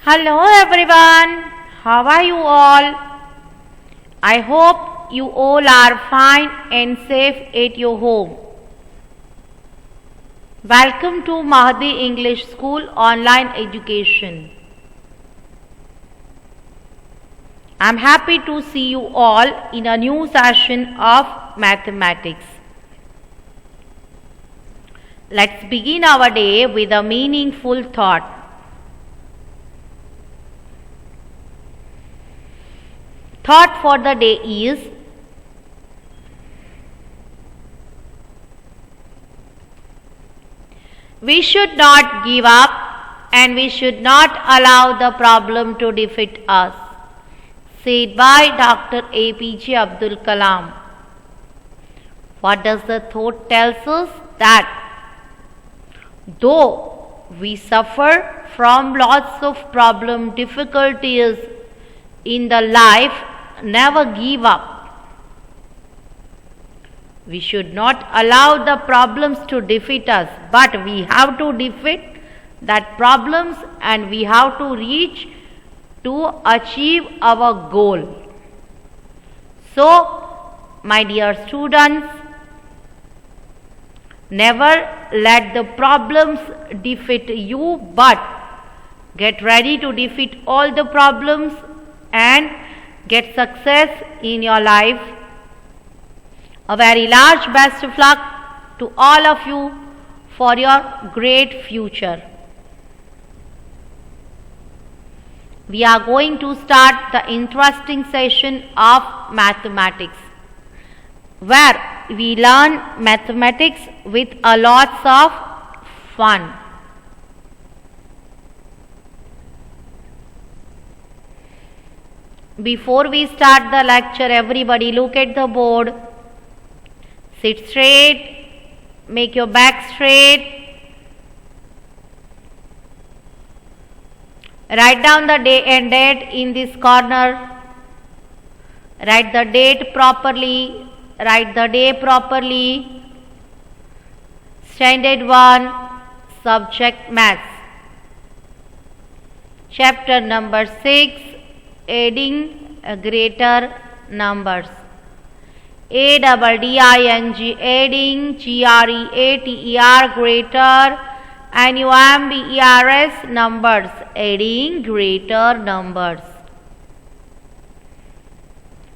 Hello everyone, how are you all? I hope you all are fine and safe at your home. Welcome to Mahdi English School online education. I am happy to see you all in a new session of mathematics. Let's begin our day with a meaningful thought. Thought for the day is we should not give up and we should not allow the problem to defeat us. Said by Dr. APJ Abdul Kalam. What does the thought tells us? That though we suffer from lots of problem difficulties in the life, never give up. We should not allow the problems to defeat us, but we have to defeat that problems and we have to reach to achieve our goal. So, my dear students, never let the problems defeat you, but get ready to defeat all the problems and get success in your life. A very large best of luck to all of you for your great future. We are going to start the interesting session of mathematics, where we learn mathematics with a lots of fun. Before we start the lecture, everybody look at the board. Sit straight, make your back straight. Write down the day and date in this corner. Write the date properly, write the day properly. Standard 1, subject maths. Chapter number 6, adding greater numbers. ADDING, adding, GREATER, greater, NUMBERS, numbers, adding greater numbers.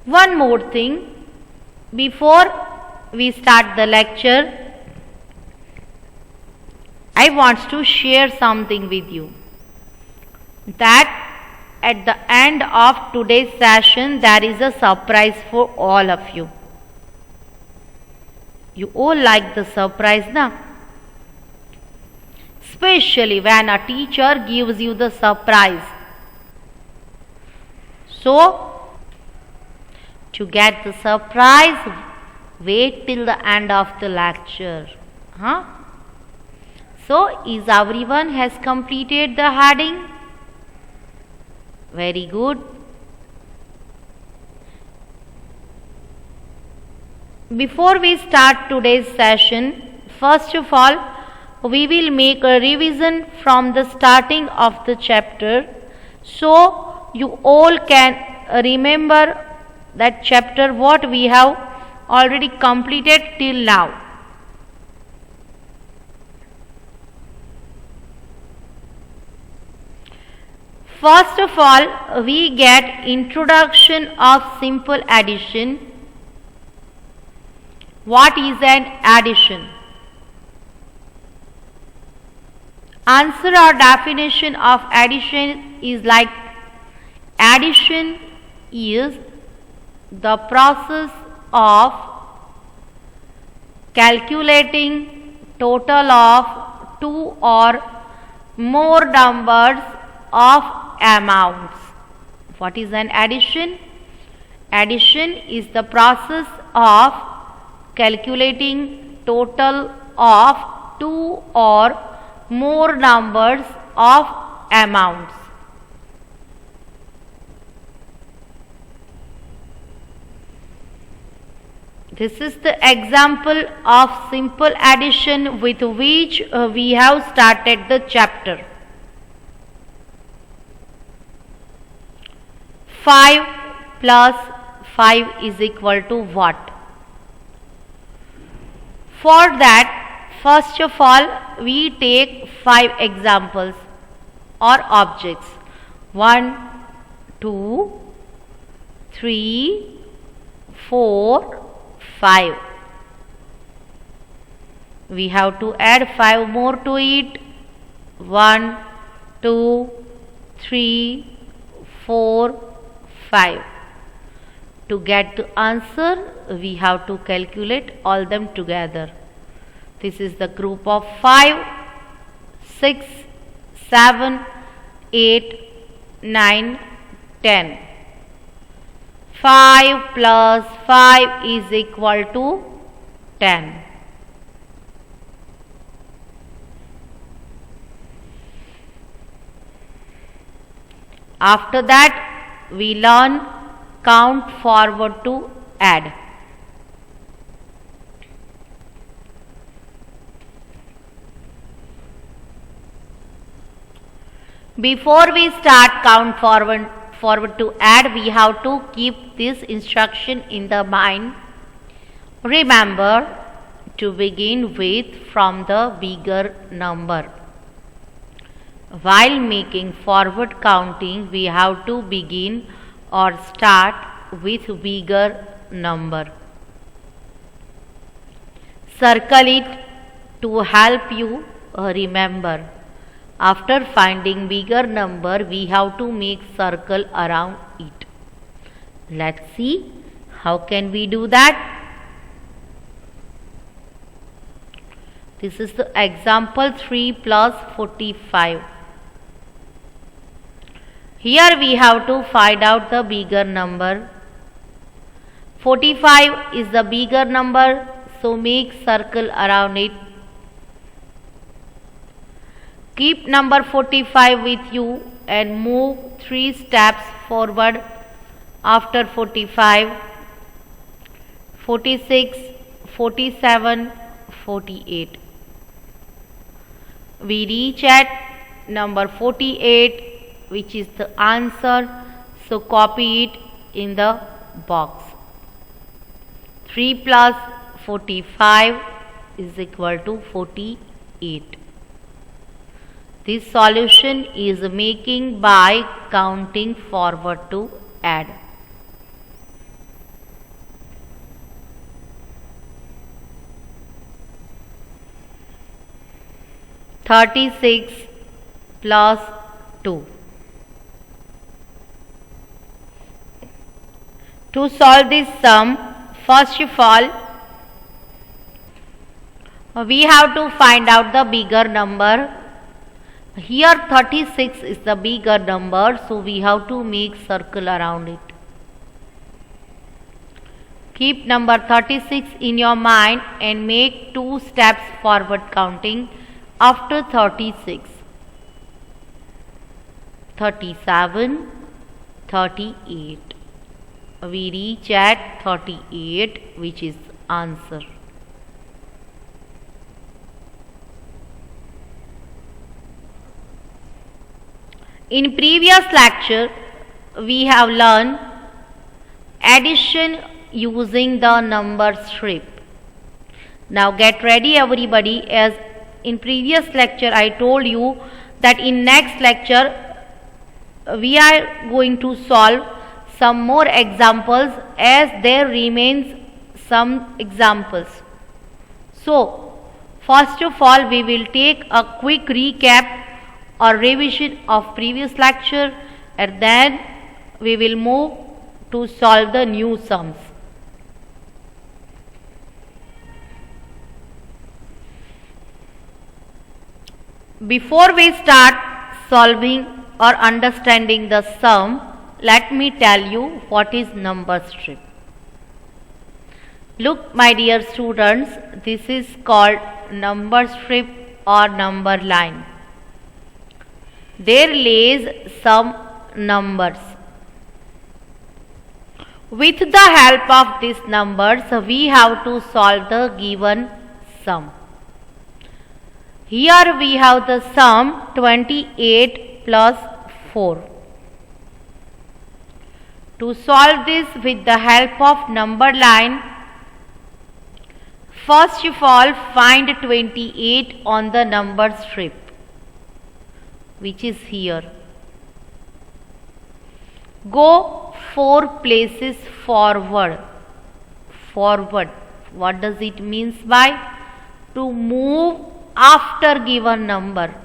One more thing, before we start the lecture, I want to share something with you. That at the end of today's session, there is a surprise for all of you. You all like the surprise, na? Especially when a teacher gives you the surprise. So, to get the surprise, wait till the end of the lecture. So, is everyone has completed the heading? Very good. Before we start today's session, first of all, we will make a revision from the starting of the chapter, so you all can remember that chapter what we have already completed till now. First of all, we get introduction of simple addition. What is an addition? Answer or definition of addition is like addition is the process of calculating total of two or more numbers of amounts. What is an addition? Addition is the process of calculating total of two or more numbers of amounts. This is the example of simple addition with which we have started the chapter. 5 plus 5 is equal to what? For that, first of all, we take 5 examples or objects. 1, 2, 3, 4, 5. We have to add 5 more to it. 1, 2, 3, 4, 5. To get the answer, we have to calculate all them together. This is the group of 5, 6, 7, 8, 9, 10. 5 plus 5 is equal to 10. After that, we learn count forward to add. Before we start count forward to add, we have to keep this instruction in the mind. Remember to begin with from the bigger number. While making forward counting, we have to begin or start with bigger number. Circle it to help you remember. After finding bigger number, we have to make circle around it. Let's see how can we do that. This is the example 3 plus 45. Here we have to find out the bigger number. 45 is the bigger number, so make circle around it. Keep number 45 with you and move 3 steps forward after 45, 46, 47, 48. We reach at number 48, which is the answer, so copy it in the box. 3 plus 45 is equal to 48. This solution is making by counting forward to add. (36 plus 2). To solve this sum, first of all, we have to find out the bigger number. Here 36 is the bigger number, so we have to make circle around it. Keep number 36 in your mind and make 2 steps forward counting after 36. 37, 38. We reach at 38, which is answer. In previous lecture, we have learned addition using the number strip. Now get ready everybody, as in previous lecture I told you that in next lecture we are going to solve some more examples, as there remains some examples. So first of all, we will take a quick recap or revision of previous lecture, and then we will move to solve the new sums. Before we start solving or understanding the sum, let me tell you what is number strip. Look, my dear students, this is called number strip or number line. There lays some numbers. With the help of these numbers, we have to solve the given sum. Here we have the sum 28 plus 4. To solve this with the help of number line, first of all find 28 on the number strip, which is here. Go 4 places forward. Forward. What does it means by? To move after given number.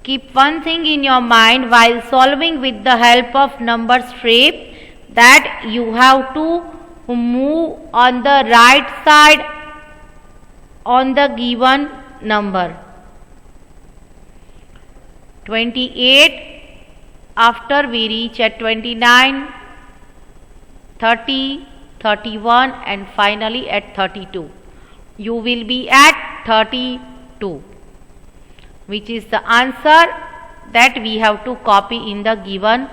Keep one thing in your mind while solving with the help of number strip, that you have to move on the right side on the given number. 28, after we reach at 29, 30, 31 and finally at 32. You will be at 32, which is the answer that we have to copy in the given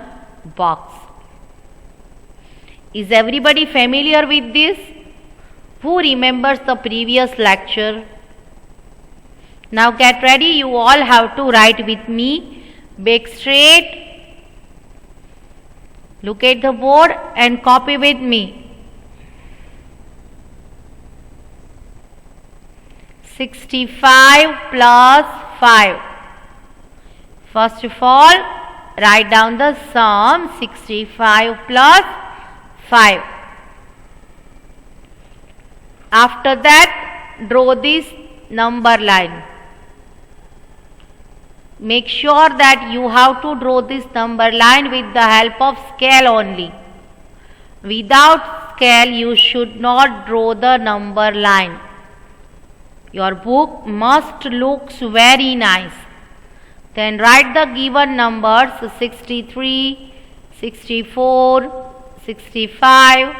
box. Is everybody familiar with this? Who remembers the previous lecture? Now get ready, you all have to write with me. Back straight. Look at the board and copy with me. 65 plus 5. First of all, write down the sum 65 plus 5. After that, draw this number line. Make sure that you have to draw this number line with the help of scale only. Without scale, you should not draw the number line. Your book must look very nice. Then write the given numbers 63, 64, 65,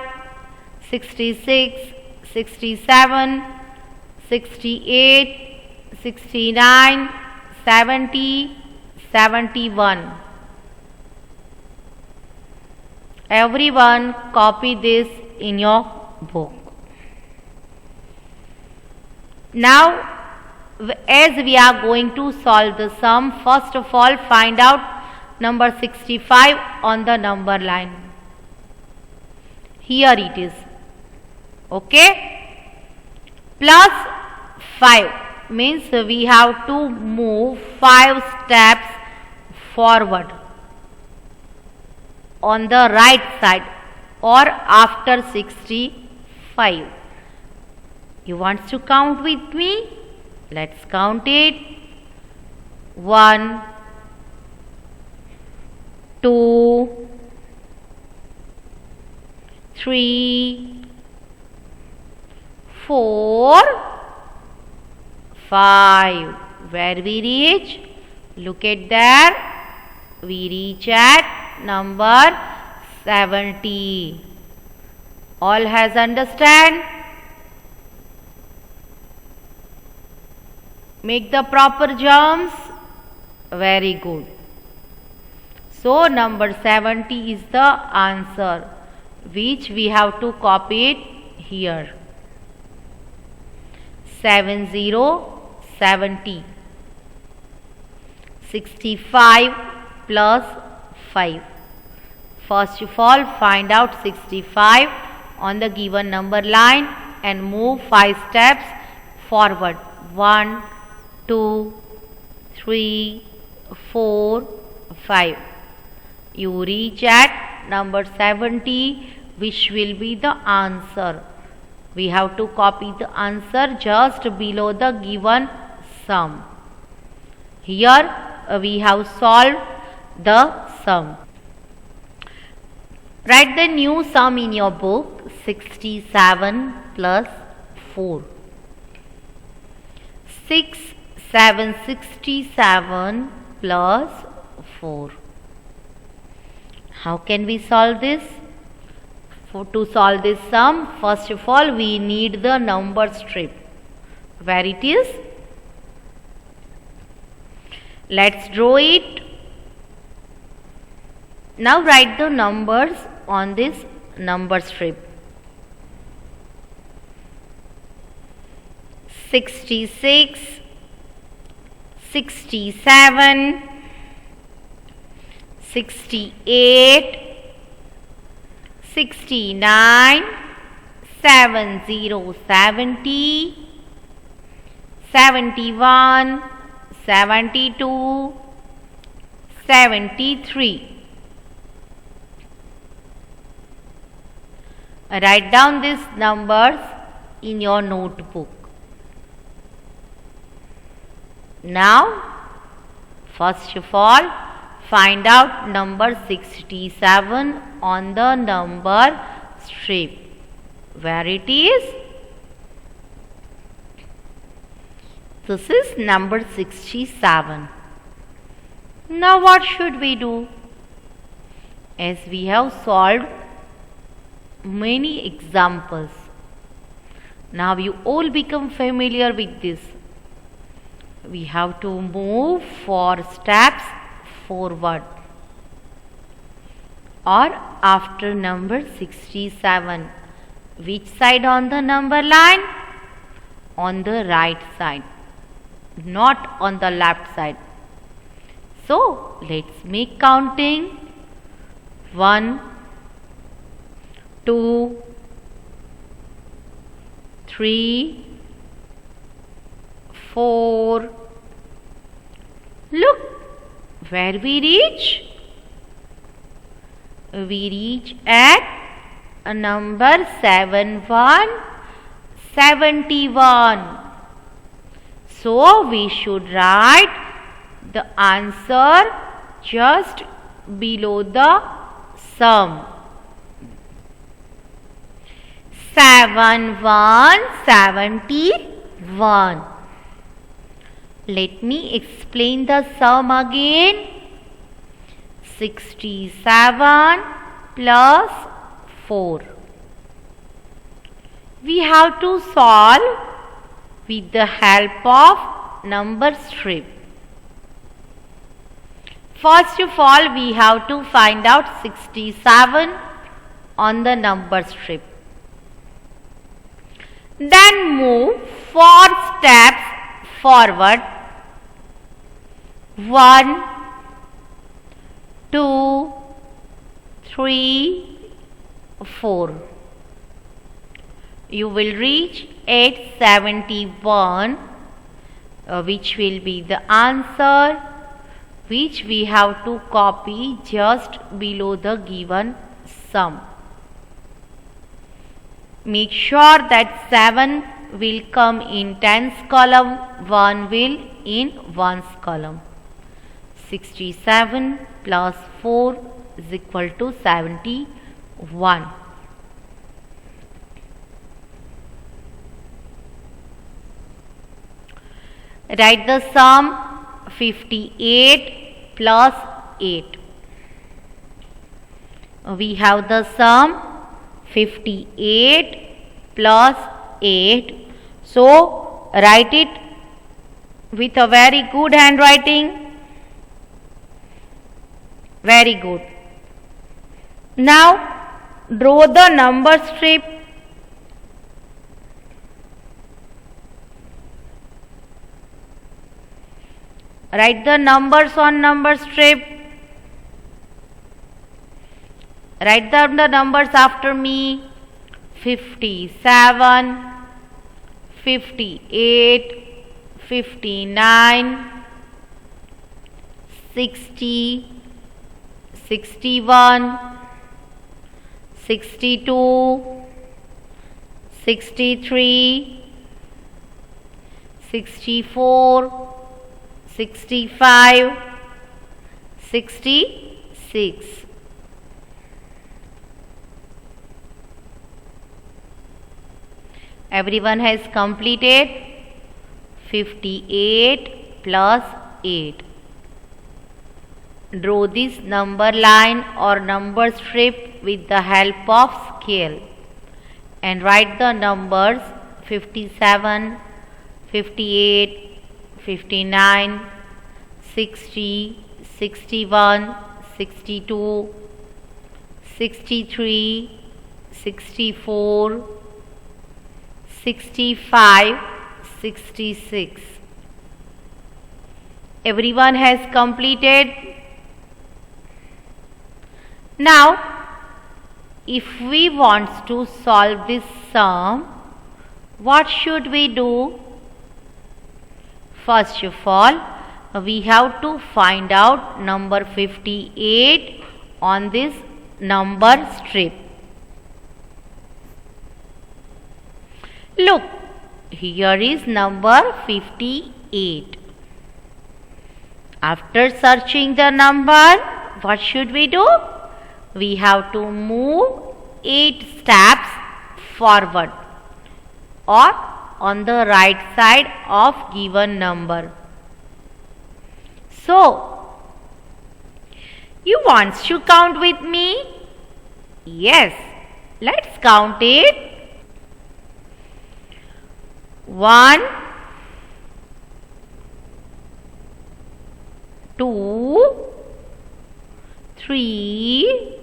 66, 67, 68, 69, 70, 71. Everyone copy this in your book. Now, as we are going to solve the sum, first of all find out number 65 on the number line. Here it is. Okay? Plus 5 means we have to move 5 steps forward on the right side or after 65. You want to count with me? Let's count it. 1, 2, 3, 4, 5. Where we reach? Look at there. We reach at number 70. All has understand? Make the proper jumps. Very good. So number 70 is the answer, which we have to copy it here. 70, 70. 65 plus 5. First of all, find out 65 on the given number line and move 5 steps forward. 1, 2, 3, 4, 5. You reach at number 70, which will be the answer. We have to copy the answer just below the given sum. Here we have solved the sum. Write the new sum in your book. 67 plus 4. 767 plus 4. How can we solve this? To solve this sum, first of all we need the number strip. Where it is? Let's draw it. Now write the numbers on this number strip. 66, 67, 68, 69, 70, 70, 71, 72, 73. Write down these numbers in your notebook. Now, first of all, find out number 67 on the number strip. Where it is? This is number 67. Now what should we do? As we have solved many examples, now you all become familiar with this. We have to move 4 steps forward or after number 67. Which side on the number line? On the right side, not on the left side. So let's make counting. 1, 2, 3, 4. Look where we reach. We reach at a number 71. So we should write the answer just below the sum. 71. Let me explain the sum again. 67 plus 4. We have to solve with the help of number strip. First of all, we have to find out 67 on the number strip. Then move 4 steps forward. 1, 2, 3, 4. You will reach 871, which will be the answer, which we have to copy just below the given sum. Make sure that 7 will come in tens column, 1 will in ones column. 67 plus 4 is equal to 71. Write the sum 58 plus 8. We have the sum 58 plus 8. So, write it with a very good handwriting. Very good. Now, draw the number strip. Write the numbers on number strip. Write down the numbers after me. 57, 58, 59, 60, 61, 62, 63, 64, 65, 66. Everyone has completed 58 plus 8. Draw this number line or number strip with the help of scale and write the numbers 57, 58, 59, 60, 61, 62, 63, 64, 65, 66. Everyone has completed. Now, If we want to solve this sum, what should we do? First of all, we have to find out number 58 on this number strip. Look, here is number 58. After searching the number, what should we do? We have to move 8 steps forward or on the right side of given number. So, you want to count with me? Yes, let's count it. 1, 2, 3,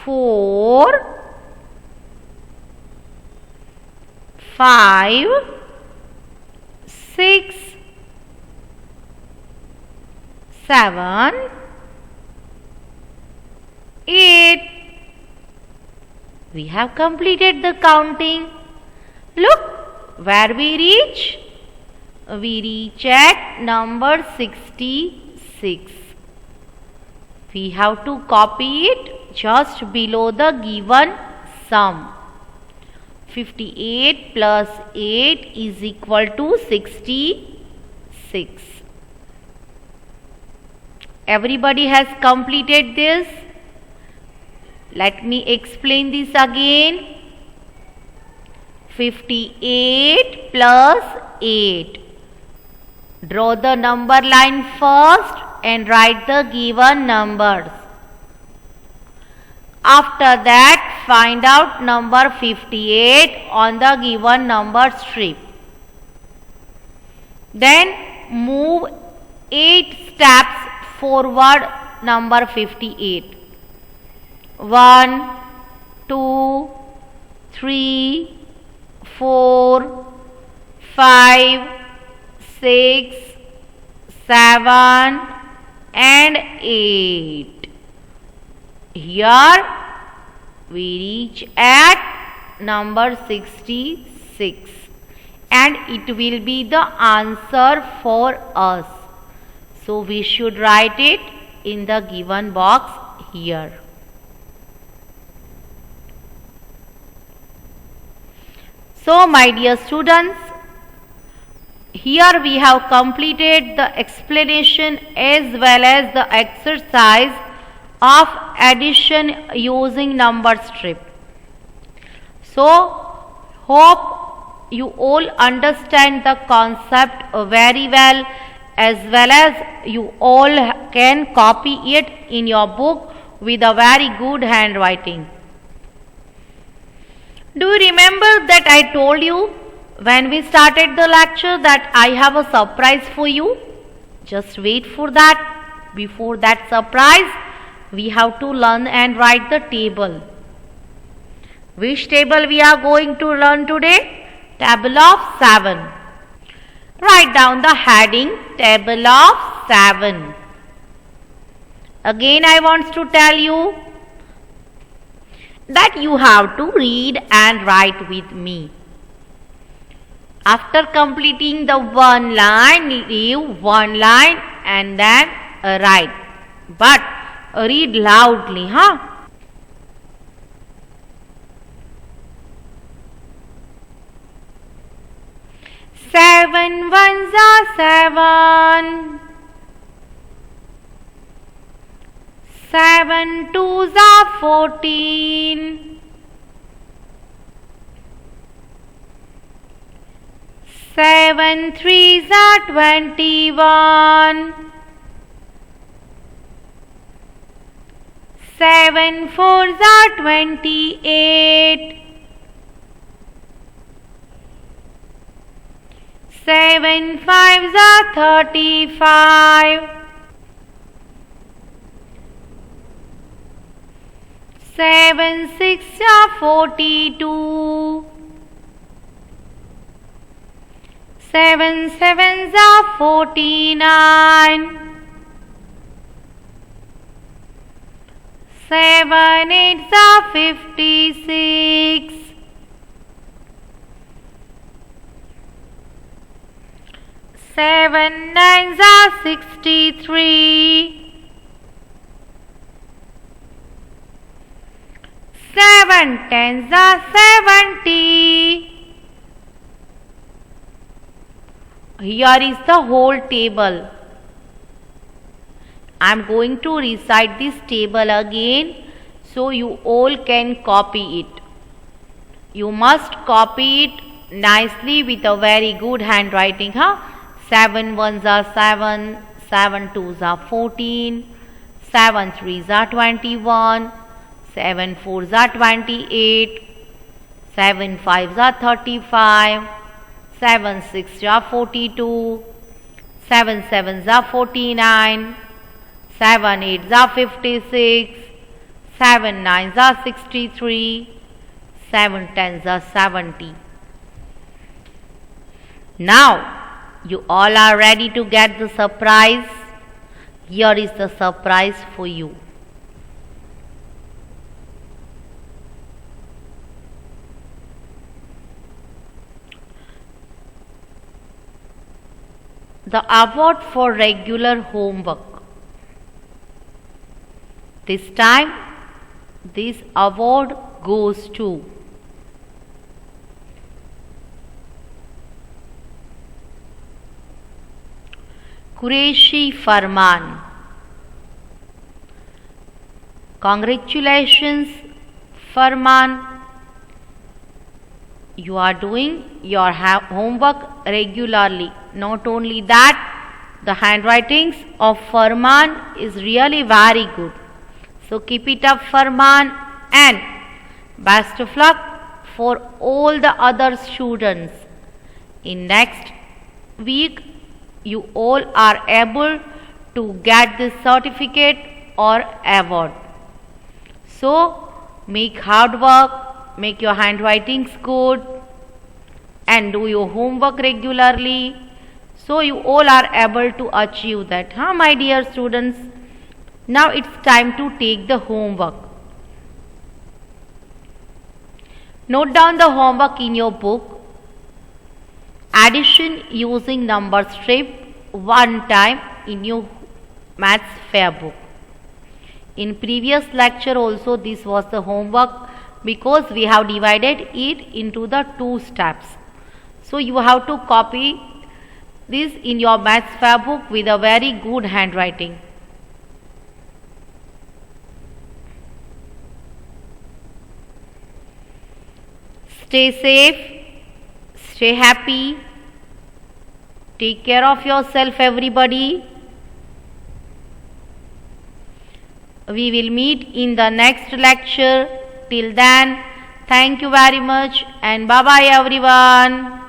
4, 5, 6, 7, 8. We have completed the counting. Look where we reach. We reach at number 66. We have to copy it just below the given sum. 58 plus 8 is equal to 66. Everybody has completed this. Let me explain this again. 58 plus 8. Draw the number line first and write the given numbers. After that, find out number 58 on the given number strip. Then move 8 steps forward number 58. 1, 2, 3, 4, 5, 6, 7 and 8. Here we reach at number 66 and it will be the answer for us. So we should write it in the given box here. So my dear students, here we have completed the explanation as well as the exercise of addition using number strip. So hope you all understand the concept very well as you all can copy it in your book with a very good handwriting. Do you remember that I told you when we started the lecture that I have a surprise for you? Just wait for that. Before that surprise, we have to learn and write the table. Which table we are going to learn today? Table of 7. Write down the heading Table of 7. Again I want to tell you that you have to read and write with me. After completing the one line, leave one line and then write. But read loudly, huh? Seven ones are 7. 7 twos are 14. 7 threes are 21. 7 fours are 28. 7 fives are 35. 7 sixes are 42. 7 sevens are 49. 7 8s are 56. 7 9s are 63. 7 10s are 70. Here is the whole table. I am going to recite this table again so you all can copy it. You must copy it nicely with a very good handwriting. 7 1s are 7, 7 2s are 14, 7 3s are 21, 7 4s are 28, 7 5s are 35, 7 6s are 42, 7 7s are 49, 7 8s are 56, 7 9s are 63, 7 10s are 70. Now, you all are ready to get the surprise. Here is the surprise for you. The award for regular homework. This time, this award goes to Qureshi Farman. Congratulations, Farman. You are doing your homework regularly. Not only that, the handwritings of Farman is really very good. So keep it up, Farman, and best of luck for all the other students. In next week, you all are able to get this certificate or award. So make hard work, make your handwritings good, and do your homework regularly. So you all are able to achieve that. My dear students? Now it's time to take the homework. Note down the homework in your book. Addition using number strip one time in your maths fair book. In previous lecture also this was the homework because we have divided it into the 2 steps. So you have to copy this in your maths fair book with a very good handwriting. Stay safe, stay happy, take care of yourself, everybody. We will meet in the next lecture. Till then, thank you very much and bye bye everyone.